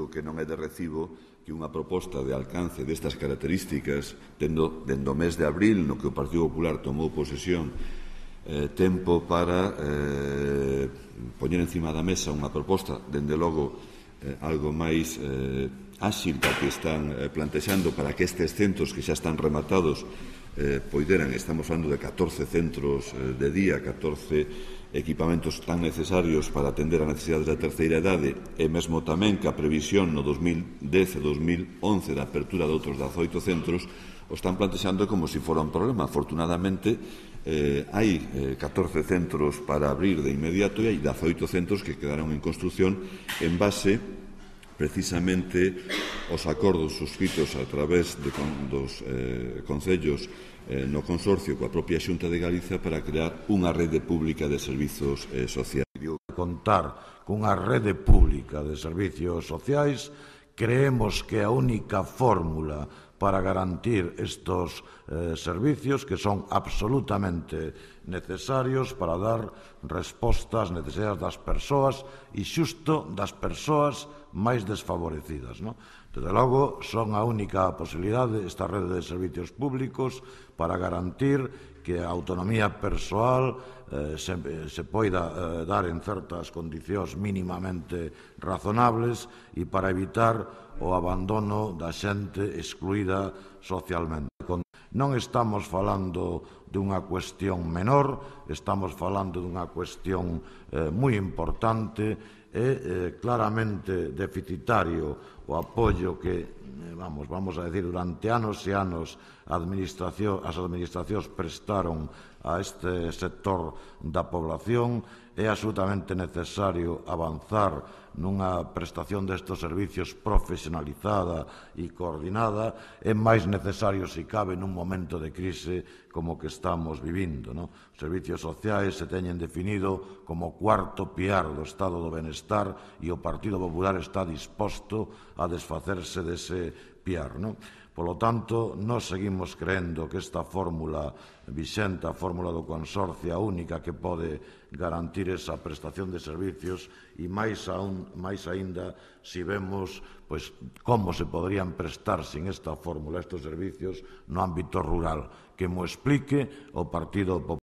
penso que non é de recibo que unha proposta de alcance destas características, dendo o mes de abril, no que o Partido Popular tomou posesión, tempo para poñer encima da mesa unha proposta, dende logo, algo máis áxil para que están plantexando para que estes centros que xa están rematados poideran, estamos falando de 14 centros de día, 14 equipamentos tan necesarios para atender a necesidades da terceira idade e mesmo tamén que a previsión no 2010 e 2011 da apertura de outros 18 centros o están plantexando como se fora un problema. Afortunadamente, hai 14 centros para abrir de inmediato e hai 18 centros que quedaron en construción en base precisamente os acordos suscritos a través dos concellos no consorcio coa propia Xunta de Galicia para crear unha rede pública de servizos sociais. Contar cunha rede pública de servizos sociais, creemos que a única fórmula para garantir estos servicios que son absolutamente necesarios para dar resposta ás necesidades das persoas e xusto das persoas máis desfavorecidas, non? Desde logo, son a única posibilidade esta rede de servicios públicos para garantir que a autonomía persoal se poida dar en certas condicións mínimamente razonables e para evitar o abandono da xente excluída socialmente. Non estamos falando dunha cuestión menor, estamos falando dunha cuestión moi importante e claramente deficitario o apoio que, vamos a decir, durante anos e anos as administracións prestaron a este sector da población. É absolutamente necesario avanzar nunha prestación destes servicios profesionalizada e coordinada. É máis necesario, se cabe, nun momento de crise como que estamos vivindo, non? Os servicios sociais se teñen definido como cuarto piar do estado do benestar e o Partido Popular está disposto a desfacerse dese piar, non? Polo tanto, nós seguimos creendo que esta fórmula vixente, a fórmula do consorcio, a única que pode garantir esa prestación de servicios e máis aínda se vemos como se poderían prestar sin esta fórmula estes servicios no ámbito rural. Que mo explique o Partido Popular.